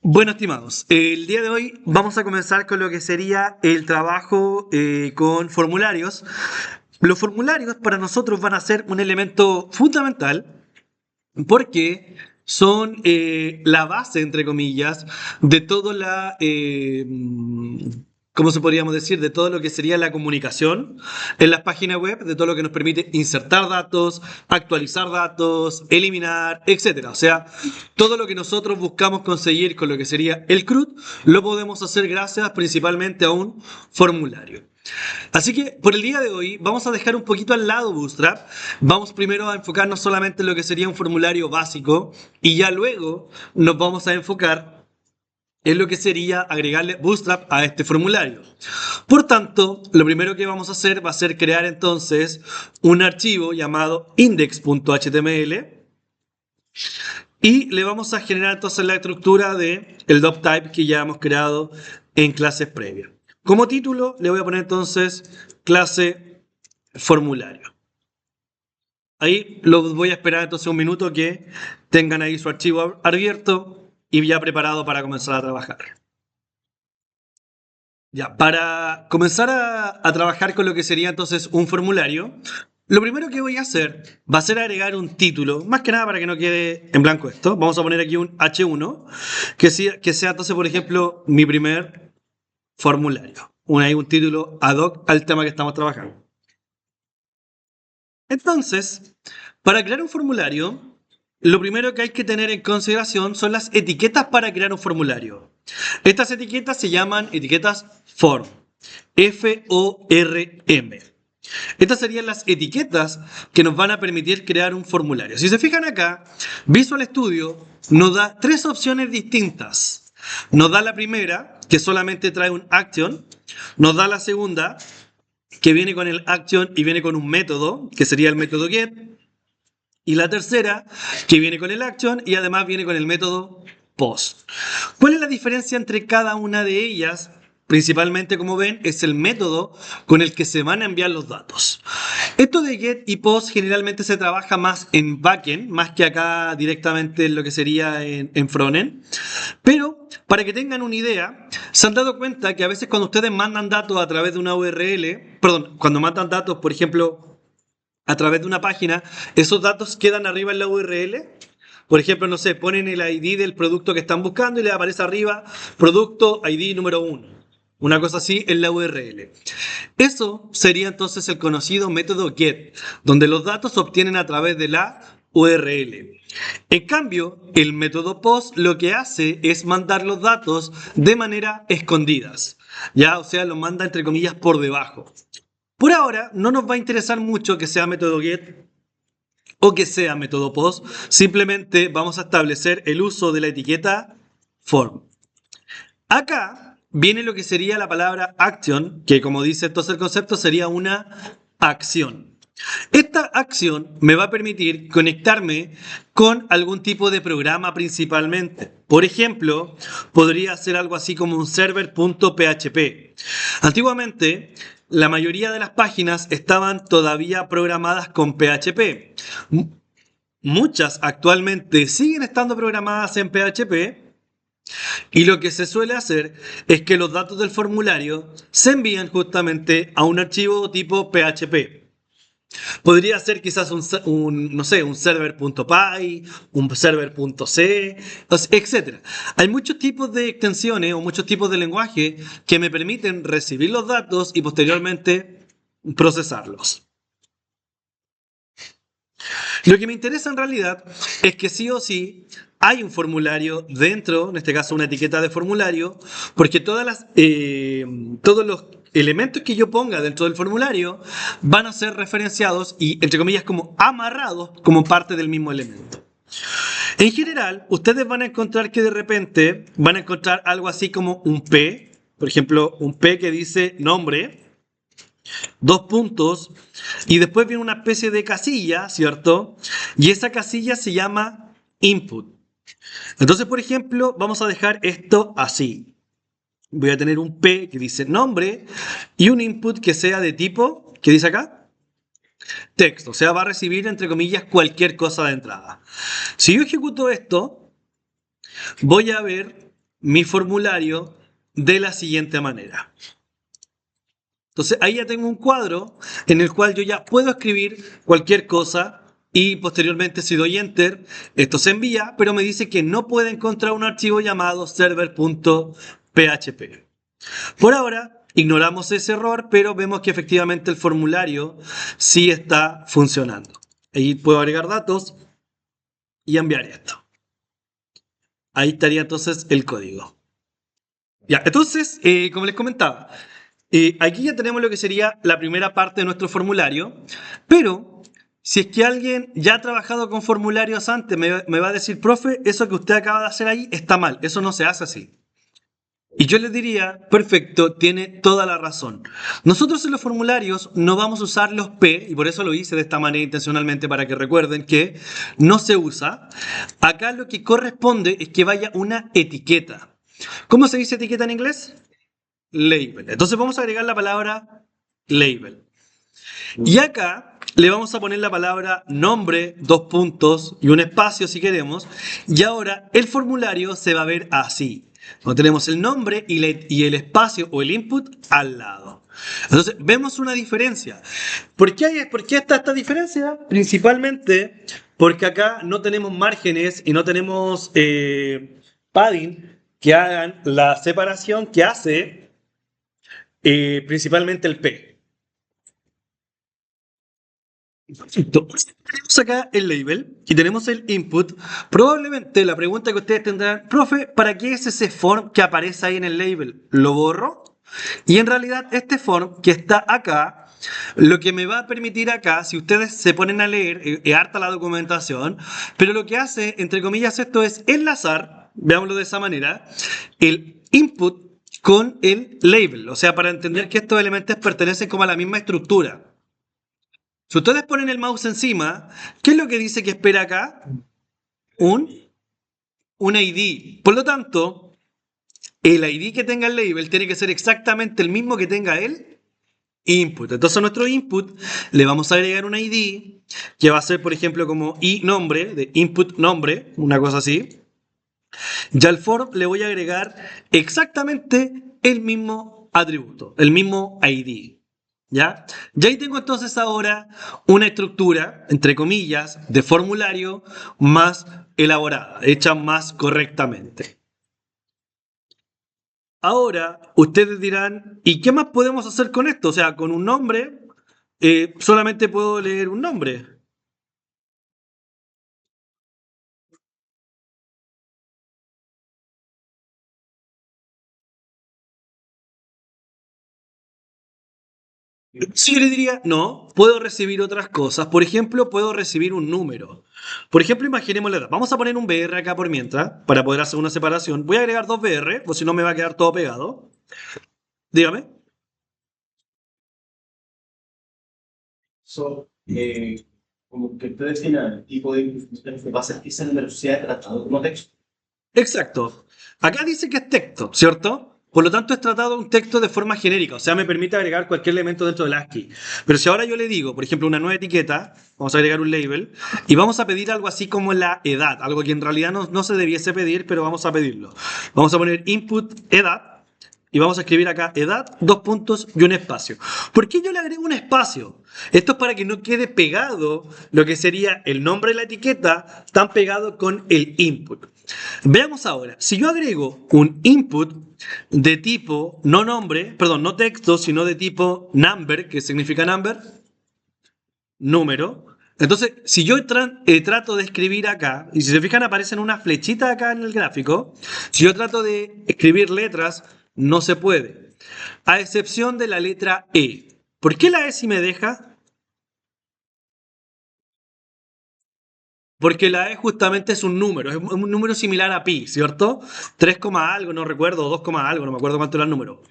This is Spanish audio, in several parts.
Bueno, estimados, el día de hoy vamos a comenzar con lo que sería el trabajo con formularios. Los formularios para nosotros van a ser un elemento fundamental porque son la base, entre comillas, de toda ¿cómo se podríamos decir? De todo lo que sería la comunicación en las páginas web, de todo lo que nos permite insertar datos, actualizar datos, eliminar, etcétera. O sea, todo lo que nosotros buscamos conseguir con lo que sería el CRUD, lo podemos hacer gracias principalmente a un formulario. Así que por el día de hoy vamos a dejar un poquito al lado Bootstrap. Vamos primero a enfocarnos solamente en lo que sería un formulario básico y ya luego nos vamos a enfocar en lo que sería agregarle Bootstrap a este formulario. Por tanto, lo primero que vamos a hacer va a ser crear entonces un archivo llamado index.html y le vamos a generar entonces la estructura de el doctype que ya hemos creado en clases previas. Como título le voy a poner entonces clase formulario. Ahí los voy a esperar entonces un minuto que tengan ahí su archivo abierto y ya preparado para comenzar a trabajar. Ya, para comenzar a trabajar con lo que sería entonces un formulario, lo primero que voy a hacer va a ser agregar un título, más que nada para que no quede en blanco esto. Vamos a poner aquí un H1, que sea entonces, por ejemplo, mi primer formulario. Un título ad hoc al tema que estamos trabajando. Entonces, para crear un formulario, lo primero que hay que tener en consideración son las etiquetas para crear un formulario. Estas etiquetas se llaman etiquetas form. F-O-R-M. Estas serían las etiquetas que nos van a permitir crear un formulario. Si se fijan acá, Visual Studio nos da tres opciones distintas. Nos da la primera, que solamente trae un action. Nos da la segunda, que viene con el action y viene con un método, que sería el método get. Y la tercera, que viene con el action y además viene con el método post. ¿Cuál es la diferencia entre cada una de ellas? Principalmente, como ven, es el método con el que se van a enviar los datos. Esto de get y post generalmente se trabaja más en backend, más que acá directamente en lo que sería en frontend. Pero, para que tengan una idea, se han dado cuenta que a veces cuando ustedes mandan datos a través de una URL, perdón, cuando mandan datos, por ejemplo, a través de una página, esos datos quedan arriba en la URL. Por ejemplo, no sé, ponen el ID del producto que están buscando y les aparece arriba producto ID número 1. Una cosa así en la URL. Eso sería entonces el conocido método get, donde los datos se obtienen a través de la URL. En cambio, el método post lo que hace es mandar los datos de manera escondidas. Ya, o sea, los manda entre comillas por debajo. Por ahora no nos va a interesar mucho que sea método get o que sea método post. Simplemente vamos a establecer el uso de la etiqueta form. Acá viene lo que sería la palabra action, que como dice entonces el concepto sería una acción. Esta acción me va a permitir conectarme con algún tipo de programa principalmente. Por ejemplo, podría ser algo así como un server.php. Antiguamente, la mayoría de las páginas estaban todavía programadas con PHP. Muchas actualmente siguen estando programadas en PHP. Y lo que se suele hacer es que los datos del formulario se envían justamente a un archivo tipo PHP. Podría ser quizás no sé, un server.py, un server.c, etc. Hay muchos tipos de extensiones o muchos tipos de lenguaje que me permiten recibir los datos y posteriormente procesarlos. Lo que me interesa en realidad es que sí o sí hay un formulario dentro, en este caso una etiqueta de formulario, porque todos los elementos que yo ponga dentro del formulario van a ser referenciados y, entre comillas, como amarrados como parte del mismo elemento. En general, ustedes van a encontrar que de repente van a encontrar algo así como un P, por ejemplo, un P que dice nombre, dos puntos, y después viene una especie de casilla, ¿cierto? Y esa casilla se llama input. Entonces, por ejemplo, vamos a dejar esto así. Voy a tener un P que dice nombre y un input que sea de tipo, ¿qué dice acá? Texto, o sea, va a recibir, entre comillas, cualquier cosa de entrada. Si yo ejecuto esto, voy a ver mi formulario de la siguiente manera. Entonces ahí ya tengo un cuadro en el cual yo ya puedo escribir cualquier cosa y posteriormente si doy enter, esto se envía, pero me dice que no puede encontrar un archivo llamado server.php. Por ahora ignoramos ese error, pero vemos que efectivamente el formulario sí está funcionando. Ahí puedo agregar datos y enviar esto. Ahí estaría entonces el código. Ya, entonces, como les comentaba, aquí ya tenemos lo que sería la primera parte de nuestro formulario, pero si es que alguien ya ha trabajado con formularios antes, me va a decir, profe, eso que usted acaba de hacer ahí está mal, eso no se hace así. Y yo les diría, perfecto, tiene toda la razón. Nosotros en los formularios no vamos a usar los P, y por eso lo hice de esta manera intencionalmente para que recuerden que no se usa. Acá lo que corresponde es que vaya una etiqueta. ¿Cómo se dice etiqueta en inglés? Label. Entonces vamos a agregar la palabra label. Y acá le vamos a poner la palabra nombre, dos puntos y un espacio si queremos. Y ahora el formulario se va a ver así. Cuando tenemos el nombre y el espacio o el input al lado. Entonces vemos una diferencia. ¿Por qué está esta diferencia? Principalmente porque acá no tenemos márgenes y no tenemos padding que hagan la separación que hace principalmente el P. Perfecto. Tenemos acá el label y tenemos el input. Probablemente la pregunta que ustedes tendrán, profe, ¿para qué es ese form que aparece ahí en el label? ¿Lo borro? Y en realidad este form que está acá, lo que me va a permitir acá, si ustedes se ponen a leer, es harta la documentación, pero lo que hace, entre comillas, esto es enlazar, veámoslo de esa manera, el input con el label. O sea, para entender que estos elementos pertenecen como a la misma estructura. Si ustedes ponen el mouse encima, ¿qué es lo que dice que espera acá? Un, un ID. Por lo tanto, el ID que tenga el label tiene que ser exactamente el mismo que tenga el input. Entonces a nuestro input le vamos a agregar un ID que va a ser, por ejemplo, como nombre, de input nombre, una cosa así. Y al form le voy a agregar exactamente el mismo atributo, el mismo ID. ¿Ya? Y ahí tengo entonces ahora una estructura, entre comillas, de formulario más elaborada, hecha más correctamente. Ahora, ustedes dirán, ¿y qué más podemos hacer con esto? O sea, con un nombre, solamente puedo leer un nombre. Si yo le diría, no, puedo recibir otras cosas. Por ejemplo, puedo recibir un número. Por ejemplo, imaginemos la edad. Vamos a poner un BR acá por mientras, para poder hacer una separación. Voy a agregar dos BR, o si no me va a quedar todo pegado. Dígame. Como que usted defina el tipo de información que va a ser que ese número sea tratado como texto. Exacto. Acá dice que es texto, ¿cierto? Por lo tanto, es tratado un texto de forma genérica, o sea, me permite agregar cualquier elemento dentro del ASCII. Pero si ahora yo le digo, por ejemplo, una nueva etiqueta, vamos a agregar un label, y vamos a pedir algo así como la edad, algo que en realidad no se debiese pedir, pero vamos a pedirlo. Vamos a poner input edad, y vamos a escribir acá edad, dos puntos y un espacio. ¿Por qué yo le agrego un espacio? Esto es para que no quede pegado lo que sería el nombre de la etiqueta tan pegado con el input. Veamos ahora, si yo agrego un input de tipo no nombre, perdón, no texto, sino de tipo number, que significa number, número. Entonces, si yo trato de escribir acá, y si se fijan aparecen unas flechitas acá en el gráfico, si yo trato de escribir letras, no se puede. A excepción de la letra E. ¿Por qué la E sí me deja? Porque la E justamente es un número, es un número similar a pi, ¿cierto? 3, algo, no recuerdo, 2, algo, no me acuerdo cuánto era el número.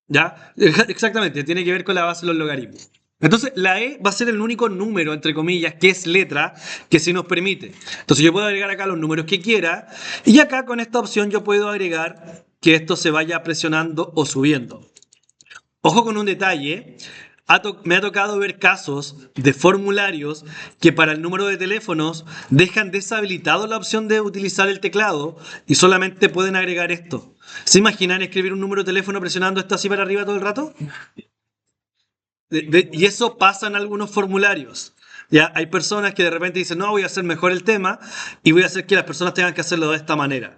¿Ya? Exactamente, tiene que ver con la base de los logaritmos. Entonces, la E va a ser el único número, entre comillas, que es letra, que sí nos permite. Entonces, yo puedo agregar acá los números que quiera, y acá con esta opción yo puedo agregar que esto se vaya presionando o subiendo. Ojo con un detalle, Me ha tocado ver casos de formularios que para el número de teléfonos dejan deshabilitado la opción de utilizar el teclado y solamente pueden agregar esto. ¿Se imaginan escribir un número de teléfono presionando esto así para arriba todo el rato? Y eso pasa en algunos formularios. Ya hay personas que de repente dicen, no, voy a hacer mejor el tema y voy a hacer que las personas tengan que hacerlo de esta manera.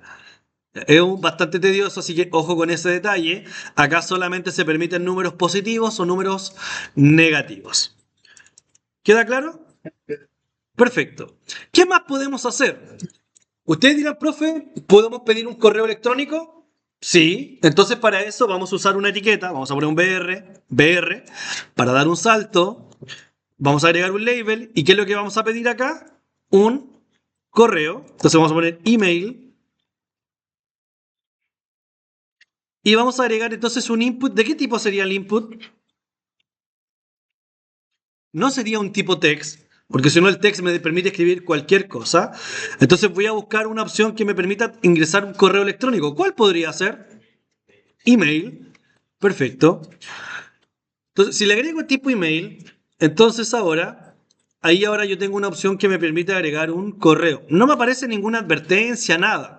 Es bastante tedioso, así que ojo con ese detalle. Acá solamente se permiten números positivos o números negativos. ¿Queda claro? Perfecto. ¿Qué más podemos hacer? Ustedes dirán, profe, ¿podemos pedir un correo electrónico? Sí. Entonces para eso vamos a usar una etiqueta. Vamos a poner un BR, para dar un salto. Vamos a agregar un label. ¿Y qué es lo que vamos a pedir acá? Un correo. Entonces vamos a poner email. Y vamos a agregar entonces un input. ¿De qué tipo sería el input? No sería un tipo text, porque si no el text me permite escribir cualquier cosa. Entonces voy a buscar una opción que me permita ingresar un correo electrónico. ¿Cuál podría ser? Email. Perfecto. Entonces, si le agrego el tipo email, entonces ahora yo tengo una opción que me permite agregar un correo. No me aparece ninguna advertencia, nada.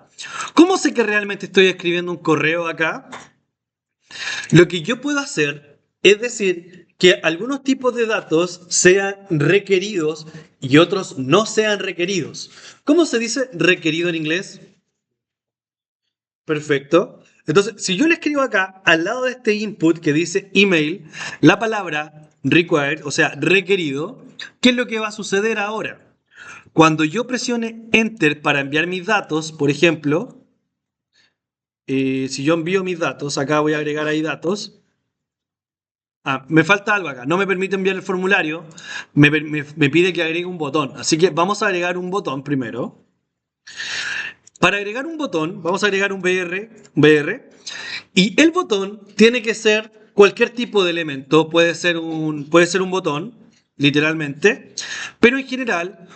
¿Cómo sé que realmente estoy escribiendo un correo acá? Lo que yo puedo hacer es decir que algunos tipos de datos sean requeridos y otros no sean requeridos. ¿Cómo se dice requerido en inglés? Perfecto. Entonces, si yo le escribo acá, al lado de este input que dice email, la palabra required, o sea, requerido, ¿qué es lo que va a suceder ahora? Cuando yo presione enter para enviar mis datos, por ejemplo, si yo envío mis datos, acá voy a agregar ahí datos. Me falta algo acá. No me permite enviar el formulario. Me pide que agregue un botón. Así que vamos a agregar un botón primero. Para agregar un botón, vamos a agregar un BR. Y el botón tiene que ser cualquier tipo de elemento. Puede ser un botón, literalmente. Pero en general,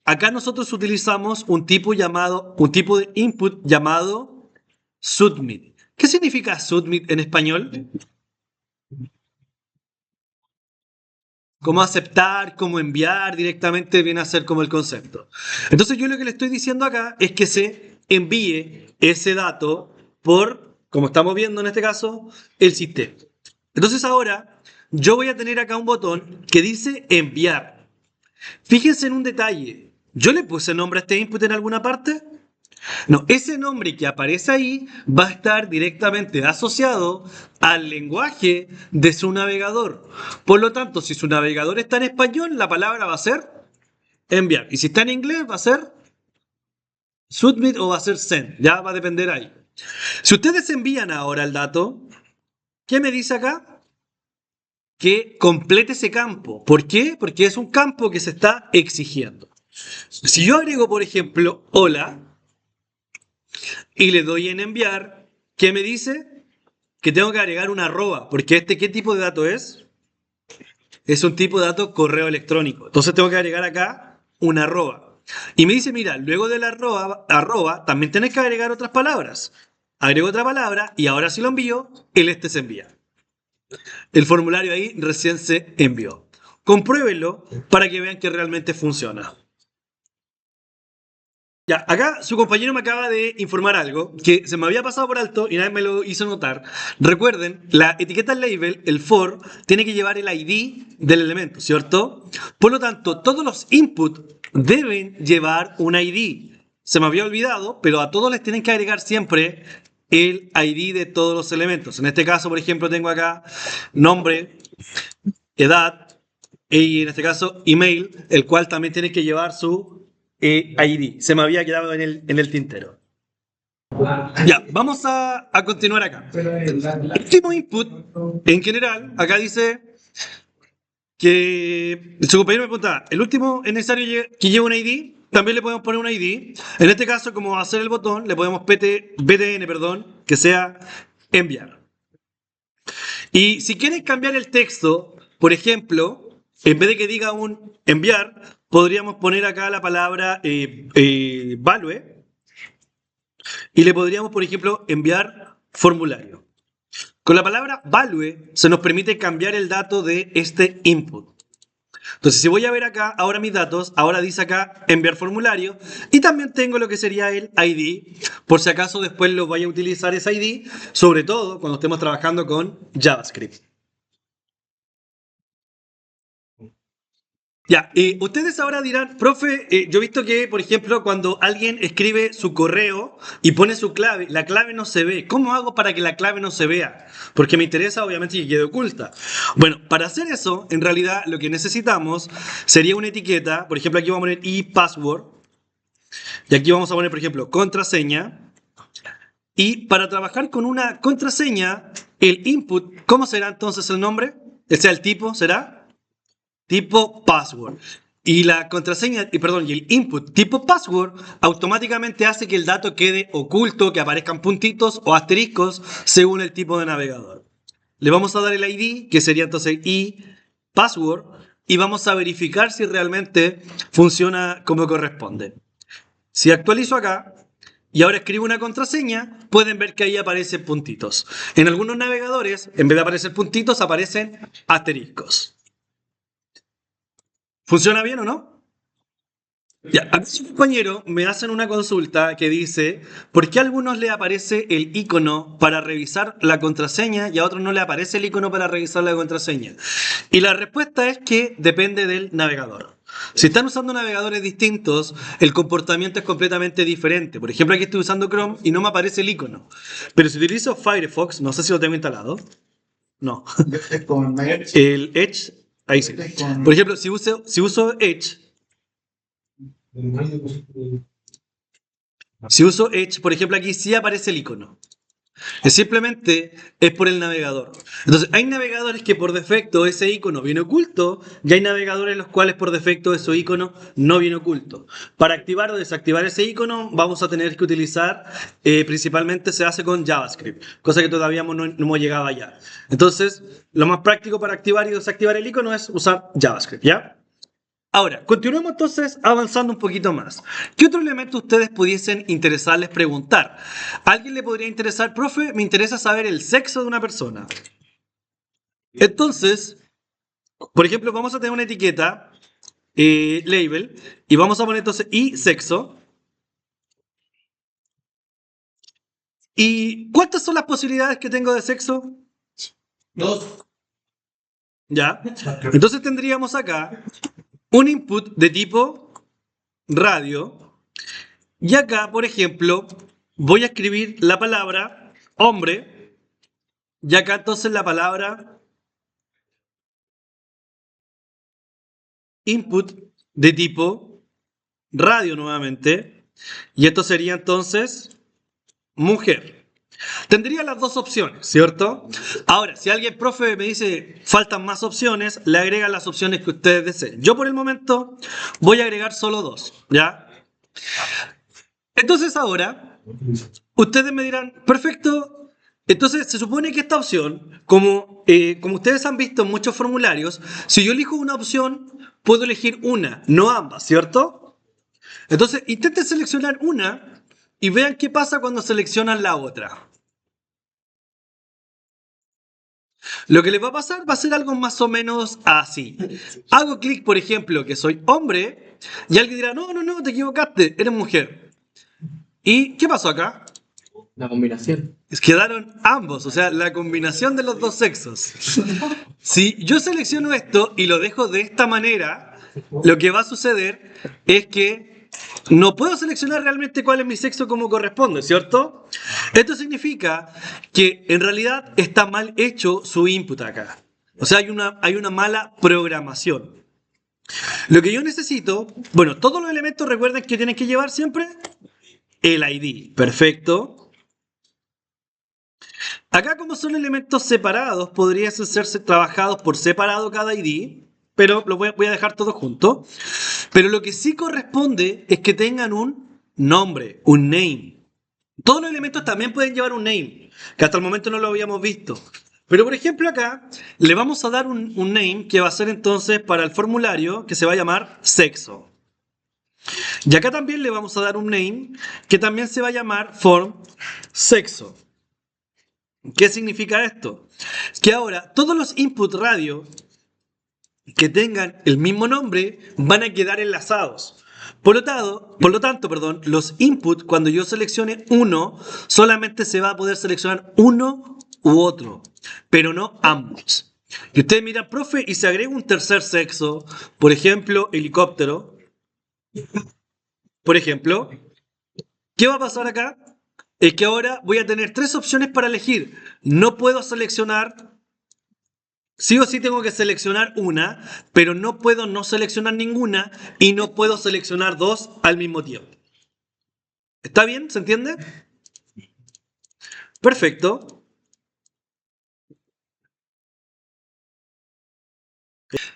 acá nosotros utilizamos un tipo de input llamado submit. ¿Qué significa submit en español? Cómo aceptar, cómo enviar directamente viene a ser como el concepto. Entonces yo lo que le estoy diciendo acá es que se envíe ese dato por, como estamos viendo en este caso, el sistema. Entonces ahora yo voy a tener acá un botón que dice enviar. Fíjense en un detalle. ¿Yo le puse nombre a este input en alguna parte? No, ese nombre que aparece ahí va a estar directamente asociado al lenguaje de su navegador. Por lo tanto, si su navegador está en español, la palabra va a ser enviar. Y si está en inglés, va a ser submit o va a ser send. Ya va a depender ahí. Si ustedes envían ahora el dato, ¿qué me dice acá? Que complete ese campo. ¿Por qué? Porque es un campo que se está exigiendo. Si yo agrego, por ejemplo, hola, y le doy en enviar, ¿qué me dice? Que tengo que agregar una arroba, porque ¿qué tipo de dato es? Es un tipo de dato correo electrónico. Entonces tengo que agregar acá una arroba. Y me dice, mira, luego de la arroba también tienes que agregar otras palabras. Agrego otra palabra y ahora si lo envío, se envía. El formulario ahí recién se envió. Compruébenlo para que vean que realmente funciona. Ya, acá su compañero me acaba de informar algo que se me había pasado por alto y nadie me lo hizo notar. Recuerden, la etiqueta label, el for, tiene que llevar el ID del elemento, ¿cierto? Por lo tanto, todos los inputs deben llevar un ID. Se me había olvidado, pero a todos les tienen que agregar siempre el ID de todos los elementos. En este caso, por ejemplo, tengo acá nombre, edad y en este caso email, el cual también tiene que llevar su ID. Se me había quedado en el tintero. Ya, vamos a continuar acá. El último input, en general, acá dice que su compañero me pregunta, ¿el último es necesario que lleve un ID? También le podemos poner un ID. En este caso, como va a ser el botón, le podemos BTN, que sea enviar. Y si quieren cambiar el texto, por ejemplo, en vez de que diga un enviar, podríamos poner acá la palabra value y le podríamos, por ejemplo, enviar formulario. Con la palabra value se nos permite cambiar el dato de este input. Entonces, si voy a ver acá, ahora mis datos, ahora dice acá enviar formulario y también tengo lo que sería el ID, por si acaso después lo vaya a utilizar ese ID, sobre todo cuando estemos trabajando con JavaScript. Ya, ustedes ahora dirán, profe, yo he visto que, por ejemplo, cuando alguien escribe su correo y pone su clave, la clave no se ve. ¿Cómo hago para que la clave no se vea? Porque me interesa, obviamente, que quede oculta. Bueno, para hacer eso, en realidad, lo que necesitamos sería una etiqueta. Por ejemplo, aquí vamos a poner password. Y aquí vamos a poner, por ejemplo, contraseña. Y para trabajar con una contraseña, el input, ¿cómo será entonces el nombre? O sea, el tipo será tipo password. Y la contraseña, y el input tipo password automáticamente hace que el dato quede oculto, que aparezcan puntitos o asteriscos según el tipo de navegador. Le vamos a dar el ID, que sería entonces password, y vamos a verificar si realmente funciona como corresponde. Si actualizo acá y ahora escribo una contraseña, pueden ver que ahí aparecen puntitos. En algunos navegadores, en vez de aparecer puntitos, aparecen asteriscos. ¿Funciona bien o no? Ya, a mis compañeros me hacen una consulta que dice, ¿por qué a algunos le aparece el icono para revisar la contraseña y a otros no le aparece el icono para revisar la contraseña? Y la respuesta es que depende del navegador. Si están usando navegadores distintos, el comportamiento es completamente diferente. Por ejemplo, aquí estoy usando Chrome y no me aparece el icono. Pero si utilizo Firefox, no sé si lo tengo instalado. No. El Edge, ahí sí. Por ejemplo, si uso Edge, por ejemplo, aquí sí aparece el icono. Simplemente es por el navegador. Entonces, hay navegadores que por defecto ese icono viene oculto y hay navegadores en los cuales por defecto ese icono no viene oculto. Para activar o desactivar ese icono vamos a tener que utilizar, principalmente se hace con JavaScript, cosa que todavía no hemos llegado allá. Entonces, lo más práctico para activar y desactivar el icono es usar JavaScript, ¿ya? Ahora, continuemos entonces avanzando un poquito más. ¿Qué otro elemento ustedes pudiesen interesarles preguntar? ¿A alguien le podría interesar, profe? Me interesa saber el sexo de una persona. Entonces, por ejemplo, vamos a tener una etiqueta, label, y vamos a poner entonces y sexo. ¿Y cuántas son las posibilidades que tengo de sexo? 2. ¿Ya? Entonces tendríamos acá un input de tipo radio. Y acá, por ejemplo, voy a escribir la palabra hombre. Y acá entonces la palabra input de tipo radio nuevamente. Y esto sería entonces mujer. Tendría las dos opciones, ¿cierto? Ahora, si alguien, profe, me dice faltan más opciones, le agregan las opciones que ustedes deseen. Yo por el momento voy a agregar solo dos, ¿ya? Entonces ahora, ustedes me dirán, perfecto, entonces se supone que esta opción, como ustedes han visto en muchos formularios, si yo elijo una opción, puedo elegir una, no ambas, ¿cierto? Entonces intenten seleccionar una y vean qué pasa cuando seleccionan la otra. Lo que les va a pasar va a ser algo más o menos así. Hago clic, por ejemplo, que soy hombre, y alguien dirá, no, no, no, te equivocaste, eres mujer. ¿Y qué pasó acá? La combinación. Quedaron ambos, o sea, la combinación de los dos sexos. Si yo selecciono esto y lo dejo de esta manera, lo que va a suceder es que no puedo seleccionar realmente cuál es mi sexo como corresponde, ¿cierto? Esto significa que en realidad está mal hecho su input acá. O sea, hay una mala programación. Lo que yo necesito, bueno, todos los elementos recuerden que tienen que llevar siempre el ID. Perfecto. Acá, como son elementos separados, podrían ser trabajados por separado cada ID, pero lo voy a dejar todo junto. Pero lo que sí corresponde es que tengan un nombre, un name. Todos los elementos también pueden llevar un name, que hasta el momento no lo habíamos visto. Pero por ejemplo acá le vamos a dar un name que va a ser entonces para el formulario que se va a llamar sexo. Y acá también le vamos a dar un name que también se va a llamar form sexo. ¿Qué significa esto? Que ahora todos los input radio que tengan el mismo nombre van a quedar enlazados. Por lo tanto, perdón, los inputs, cuando yo seleccione uno, solamente se va a poder seleccionar uno u otro, pero no ambos. Y ustedes miran, profe, y se agrega un tercer sexo, por ejemplo, helicóptero, por ejemplo, ¿qué va a pasar acá? Es que ahora voy a tener tres opciones para elegir. No puedo seleccionar. Sí o sí tengo que seleccionar una, pero no puedo no seleccionar ninguna y no puedo seleccionar dos al mismo tiempo. ¿Está bien? ¿Se entiende? Perfecto.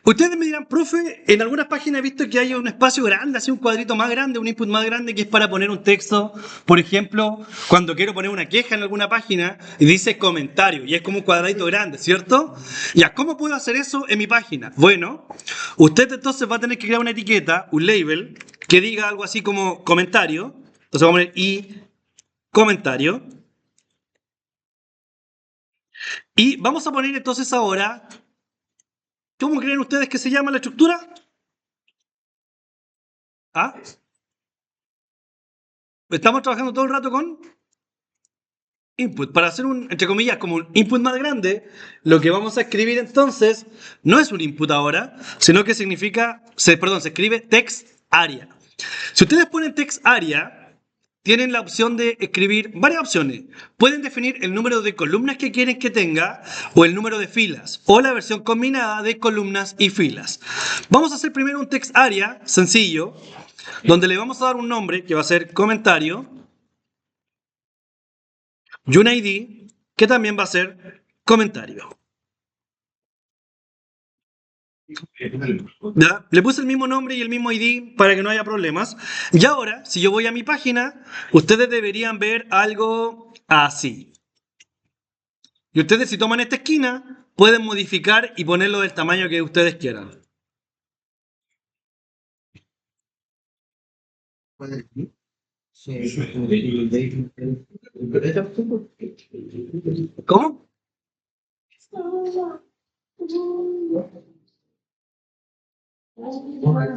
Ustedes me dirán, profe, en algunas páginas he visto que hay un espacio grande, así un cuadrito más grande, un input más grande que es para poner un texto. Por ejemplo, cuando quiero poner una queja en alguna página y dice comentario y es como un cuadradito grande, ¿cierto? Ya, ¿cómo puedo hacer eso en mi página? Bueno, usted entonces va a tener que crear una etiqueta, un label, que diga algo así como comentario. Entonces vamos a poner y comentario. Y vamos a poner entonces ahora, ¿cómo creen ustedes que se llama la estructura? ¿Ah? Estamos trabajando todo el rato con input. Para hacer un, entre comillas, como un input más grande, lo que vamos a escribir entonces no es un input ahora, sino que significa, perdón, se escribe text area. Si ustedes ponen text area, tienen la opción de escribir varias opciones. Pueden definir el número de columnas que quieren que tenga o el número de filas o la versión combinada de columnas y filas. Vamos a hacer primero un text area sencillo, donde le vamos a dar un nombre que va a ser comentario y un ID que también va a ser comentario. ¿Ya? Le puse el mismo nombre y el mismo ID para que no haya problemas. Y ahora, si yo voy a mi página, ustedes deberían ver algo así. Y ustedes, si toman esta esquina, pueden modificar y ponerlo del tamaño que ustedes quieran. ¿Cómo?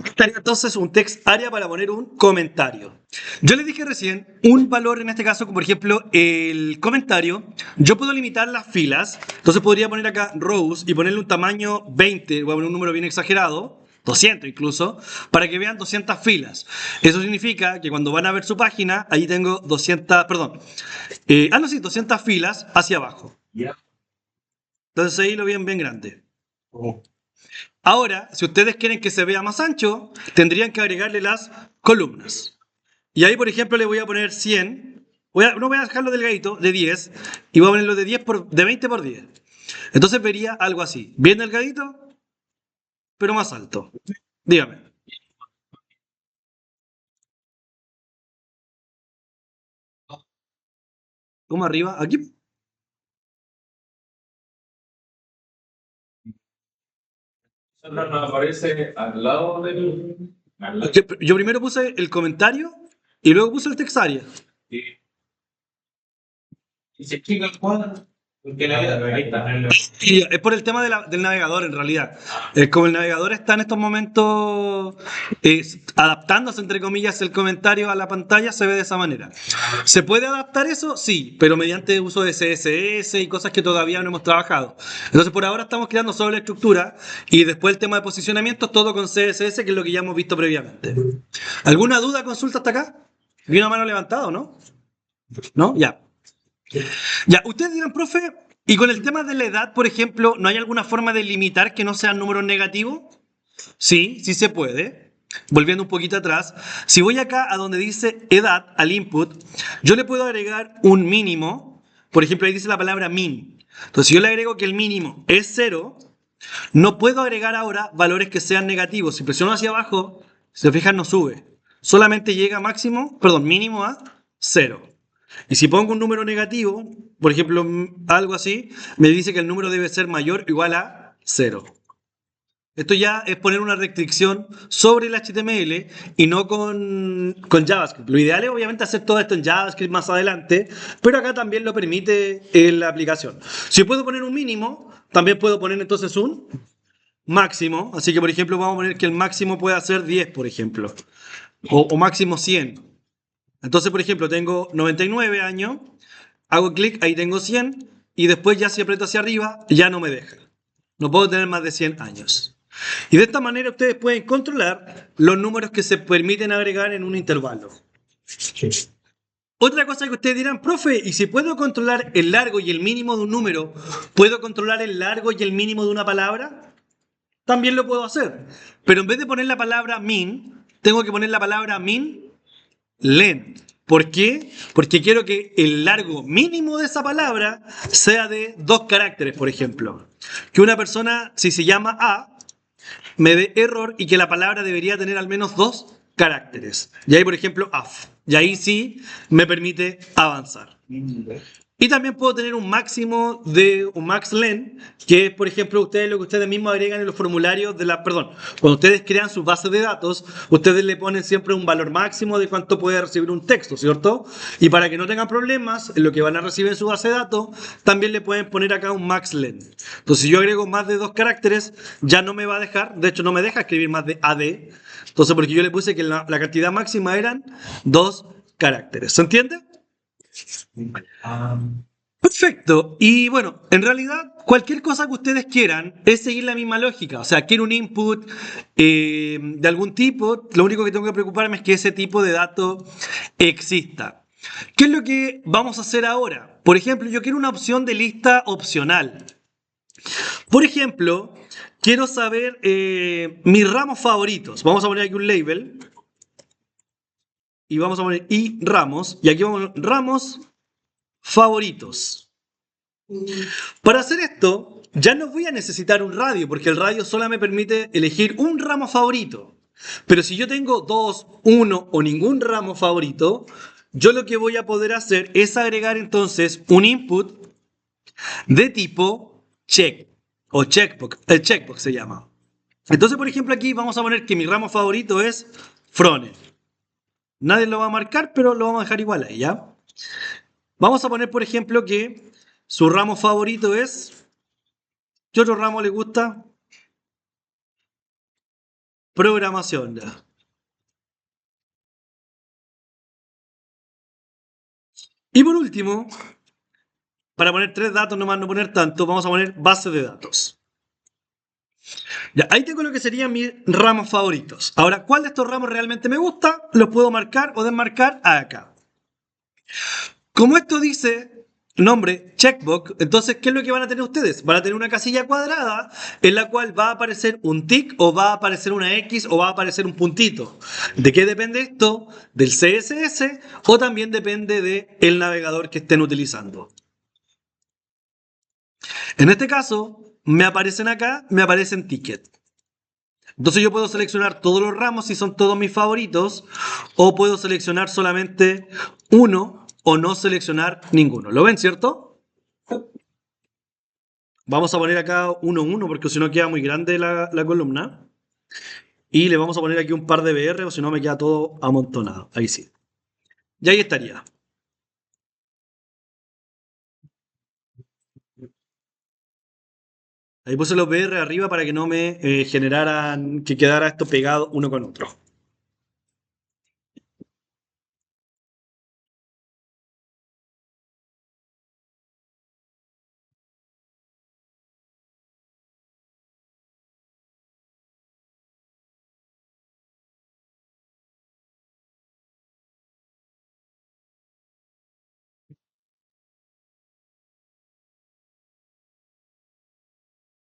Estaría entonces un text area para poner un comentario. Yo les dije recién un valor en este caso, como por ejemplo el comentario. Yo puedo limitar las filas, entonces podría poner acá rows y ponerle un tamaño 20, voy a poner un número bien exagerado, 200 incluso, para que vean 200 filas. Eso significa que cuando van a ver su página, ahí tengo 200, perdón, no, sí, 200 filas hacia abajo. Entonces ahí lo ven bien grande. Ahora, si ustedes quieren que se vea más ancho, tendrían que agregarle las columnas. Y ahí, por ejemplo, le voy a poner 100. No voy a dejarlo delgadito, de 10. Y voy a ponerlo de 20 por 10. Entonces vería algo así. Bien delgadito, pero más alto. Dígame. ¿Cómo arriba? Aquí. No aparece al lado del. Yo primero puse el comentario y luego puse el text area. Y se explica el cuadro. Porque ahí está. Y es por el tema del navegador, en realidad. Como el navegador está en estos momentos adaptándose, entre comillas, el comentario a la pantalla, se ve de esa manera. ¿Se puede adaptar eso? Sí, pero mediante uso de CSS y cosas que todavía no hemos trabajado. Entonces, por ahora estamos creando solo la estructura y después el tema de posicionamiento, todo con CSS, que es lo que ya hemos visto previamente. ¿Alguna duda, consulta hasta acá? ¿Vi una mano levantada o no? ¿No? Ya. Ya, ustedes dirán, profe, y con el tema de la edad, por ejemplo, ¿no hay alguna forma de limitar que no sean números negativos? Sí, sí se puede. Volviendo un poquito atrás, si voy acá a donde dice edad, al input, yo le puedo agregar un mínimo. Por ejemplo, ahí dice la palabra min. Entonces, si yo le agrego que el mínimo es 0, no puedo agregar ahora valores que sean negativos. Si presiono hacia abajo, si se fijan, no sube. Solamente llega mínimo a 0. Y si pongo un número negativo, por ejemplo, algo así, me dice que el número debe ser mayor o igual a 0. Esto ya es poner una restricción sobre el HTML y no con JavaScript. Lo ideal es obviamente hacer todo esto en JavaScript más adelante, pero acá también lo permite la aplicación. Si puedo poner un mínimo, también puedo poner entonces un máximo. Así que, por ejemplo, vamos a poner que el máximo pueda ser 10, por ejemplo, o máximo 100. Entonces, por ejemplo, tengo 99 años, hago clic, ahí tengo 100, y después ya si aprieto hacia arriba, ya no me deja. No puedo tener más de 100 años. Y de esta manera ustedes pueden controlar los números que se permiten agregar en un intervalo. Otra cosa que ustedes dirán, profe, ¿y si puedo controlar el largo y el mínimo de un número, puedo controlar el largo y el mínimo de una palabra? También lo puedo hacer. Pero en vez de poner la palabra min, tengo que poner la palabra min len. ¿Por qué? Porque quiero que el largo mínimo de esa palabra sea de 2 caracteres, por ejemplo. Que una persona, si se llama A, me dé error y que la palabra debería tener al menos 2 caracteres. Y ahí, por ejemplo, af. Y ahí sí me permite avanzar. Y también puedo tener un máximo de un max len, que es, por ejemplo, ustedes lo que ustedes mismos agregan en los formularios de la, perdón, cuando ustedes crean sus bases de datos, ustedes le ponen siempre un valor máximo de cuánto puede recibir un texto, ¿cierto? Y para que no tengan problemas en lo que van a recibir en su base de datos, también le pueden poner acá un max len. Entonces, si yo agrego más de 2 caracteres, ya no me va a dejar, de hecho no me deja escribir más de AD. Entonces, porque yo le puse que la cantidad máxima eran 2 caracteres. ¿Se entiende? Perfecto. Y bueno, en realidad cualquier cosa que ustedes quieran es seguir la misma lógica. O sea, quiero un input de algún tipo, lo único que tengo que preocuparme es que ese tipo de dato exista. ¿Qué es lo que vamos a hacer ahora? Por ejemplo, yo quiero una opción de lista opcional. Por ejemplo, quiero saber mis ramos favoritos. Vamos a poner aquí un label. Y vamos a poner y ramos. Y aquí vamos a poner ramos favoritos. Para hacer esto, ya no voy a necesitar un radio, porque el radio solo me permite elegir un ramo favorito. Pero si yo tengo 2, 1 o ningún ramo favorito, yo lo que voy a poder hacer es agregar entonces un input de tipo check o checkbox. El checkbox se llama. Entonces, por ejemplo, aquí vamos a poner que mi ramo favorito es frontend. Nadie lo va a marcar, pero lo vamos a dejar igual ahí, ¿ya? Vamos a poner, por ejemplo, que su ramo favorito es... ¿Qué otro ramo le gusta? Programación, ya. Y por último, para poner 3 datos, nomás no poner tanto, vamos a poner base de datos. Ya, ahí tengo lo que serían mis ramos favoritos. Ahora, ¿cuál de estos ramos realmente me gusta? Los puedo marcar o desmarcar acá. Como esto dice nombre checkbox, entonces, ¿qué es lo que van a tener ustedes? Van a tener una casilla cuadrada en la cual va a aparecer un tick o va a aparecer una X o va a aparecer un puntito. ¿De qué depende esto? Del CSS o también depende del navegador que estén utilizando. En este caso, me aparecen acá, me aparecen ticket. Entonces yo puedo seleccionar todos los ramos si son todos mis favoritos o puedo seleccionar solamente uno o no seleccionar ninguno. ¿Lo ven, cierto? Vamos a poner acá 1, 1 porque si no queda muy grande la columna. Y le vamos a poner aquí un par de BR o si no me queda todo amontonado. Ahí sí. Y ahí estaría. Ahí puse los BR arriba para que no me generaran, que quedara esto pegado uno con otro.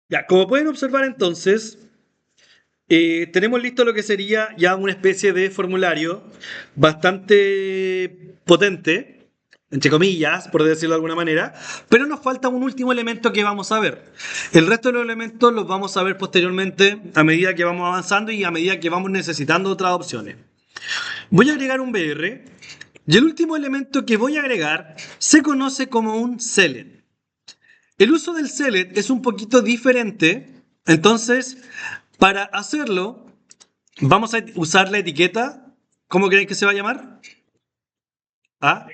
Ya, como pueden observar entonces, tenemos listo lo que sería ya una especie de formulario bastante potente, entre comillas, por decirlo de alguna manera, pero nos falta un último elemento que vamos a ver. El resto de los elementos los vamos a ver posteriormente a medida que vamos avanzando y a medida que vamos necesitando otras opciones. Voy a agregar un BR y el último elemento que voy a agregar se conoce como un select. El uso del select es un poquito diferente, entonces Para hacerlo, vamos a usar la etiqueta. ¿Cómo creen que se va a llamar? ¿Ah?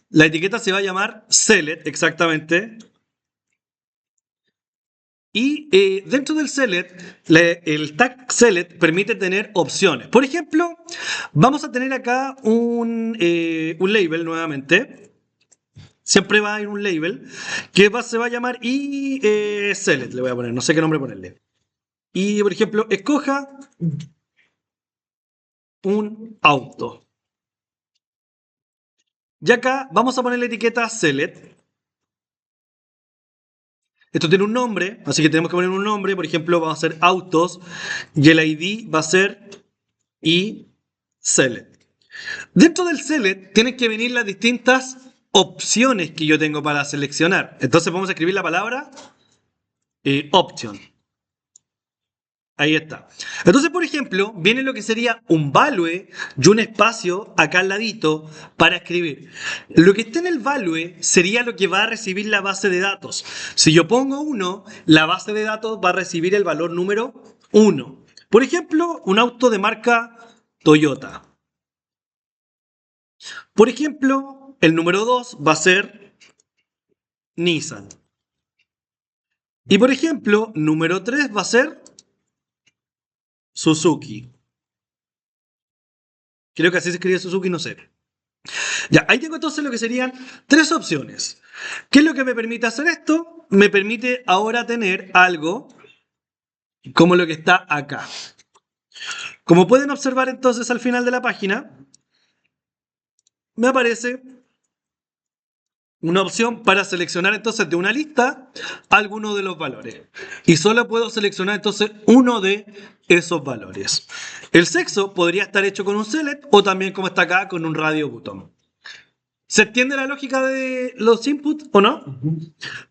La etiqueta se va a llamar select, exactamente. Y dentro del select, el tag select permite tener opciones. Por ejemplo, vamos a tener acá un label nuevamente. Siempre va a ir un label que se va a llamar select. Le voy a poner, no sé qué nombre ponerle. Y, por ejemplo, escoja un auto. Y acá vamos a poner la etiqueta select. Esto tiene un nombre, así que tenemos que poner un nombre. Por ejemplo, vamos a hacer autos y el ID va a ser select. Dentro del select tienen que venir las distintas opciones que yo tengo para seleccionar. Entonces vamos a escribir la palabra option. Ahí está. Entonces, por ejemplo, viene lo que sería un value y un espacio acá al ladito para escribir. Lo que está en el value sería lo que va a recibir la base de datos. Si yo pongo 1, la base de datos va a recibir el valor número 1. Por ejemplo, un auto de marca Toyota. Por ejemplo, el número 2 va a ser Nissan. Y por ejemplo, número 3 va a ser Suzuki. Creo que así se escribe Suzuki, no sé. Ya, ahí tengo entonces lo que serían 3 opciones. ¿Qué es lo que me permite hacer esto? Me permite ahora tener algo como lo que está acá. Como pueden observar entonces al final de la página, me aparece una opción para seleccionar entonces de una lista alguno de los valores. Y solo puedo seleccionar entonces uno de esos valores. El sexo podría estar hecho con un select o también como está acá con un radio button. ¿Se entiende la lógica de los inputs o no?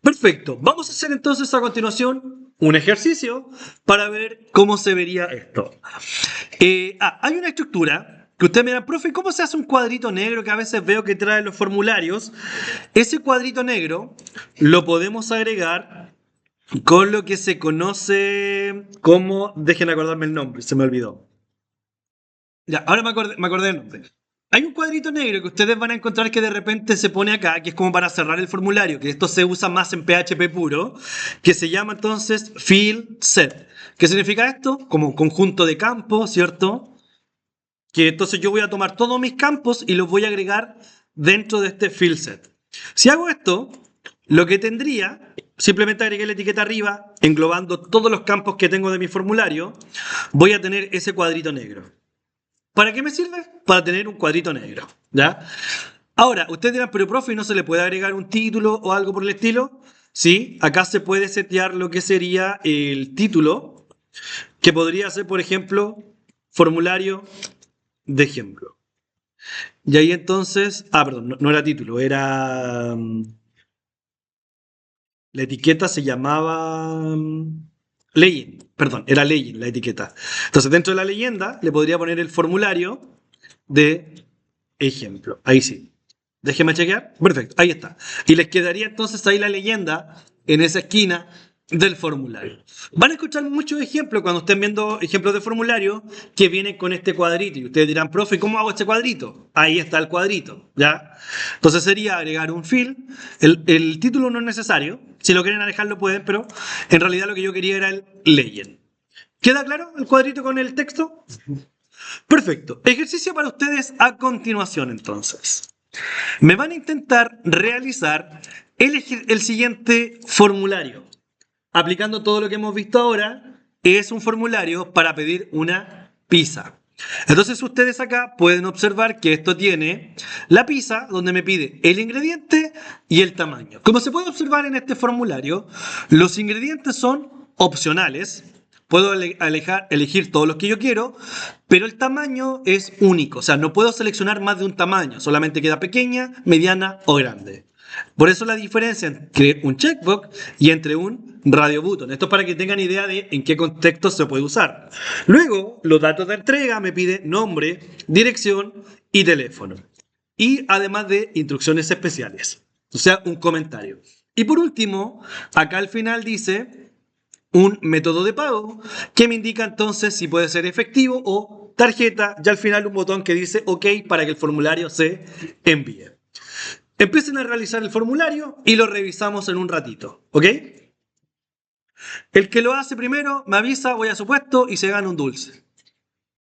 Perfecto. Vamos a hacer entonces a continuación un ejercicio para ver cómo se vería esto. Hay una estructura que usted me dirá, profe, ¿cómo se hace un cuadrito negro que a veces veo que trae los formularios? Ese cuadrito negro lo podemos agregar con lo que se conoce como... Dejen acordarme el nombre, se me olvidó. Ya, ahora me acordé del nombre. Hay un cuadrito negro que ustedes van a encontrar que de repente se pone acá, que es como para cerrar el formulario, que esto se usa más en PHP puro, que se llama entonces field set. ¿Qué significa esto? Como conjunto de campos, ¿cierto? Que entonces yo voy a tomar todos mis campos y los voy a agregar dentro de este field set. Si hago esto, lo que tendría, simplemente agregué la etiqueta arriba, englobando todos los campos que tengo de mi formulario, voy a tener ese cuadrito negro. ¿Para qué me sirve? Para tener un cuadrito negro, ¿ya? Ahora, ustedes dirán, pero profe, ¿no se le puede agregar un título o algo por el estilo? Sí, acá se puede setear lo que sería el título, que podría ser, por ejemplo, formulario de ejemplo. Y ahí entonces, perdón, no era título, era... La etiqueta se llamaba... Legend, perdón, era Legend la etiqueta. Entonces, dentro de la leyenda le podría poner el formulario de ejemplo. Ahí sí. Déjeme chequear. Perfecto, ahí está. Y les quedaría entonces ahí la leyenda en esa esquina del formulario. Van a escuchar muchos ejemplos cuando estén viendo ejemplos de formulario que vienen con este cuadrito. Y ustedes dirán, profe, ¿cómo hago este cuadrito? Ahí está el cuadrito, ¿ya? Entonces sería agregar un field. El título no es necesario. Si lo quieren alejarlo pueden, pero en realidad lo que yo quería era el legend. ¿Queda claro el cuadrito con el texto? Perfecto. Ejercicio para ustedes a continuación, entonces. Me van a intentar realizar el siguiente formulario. Aplicando todo lo que hemos visto ahora, es un formulario para pedir una pizza. Entonces ustedes acá pueden observar que esto tiene la pizza, donde me pide el ingrediente y el tamaño. Como se puede observar en este formulario, los ingredientes son opcionales. Puedo elegir todos los que yo quiero, pero el tamaño es único. O sea, no puedo seleccionar más de un tamaño. Solamente queda pequeña, mediana o grande. Por eso la diferencia entre un checkbox y entre un radio button. Esto es para que tengan idea de en qué contexto se puede usar. Luego, los datos de entrega me pide nombre, dirección y teléfono. Y además de instrucciones especiales. O sea, un comentario. Y por último, acá al final dice un método de pago que me indica entonces si puede ser efectivo o tarjeta, y al final un botón que dice OK para que el formulario se envíe. Empiecen a realizar el formulario y lo revisamos en un ratito, ¿ok? El que lo hace primero me avisa, voy a su puesto y se gana un dulce.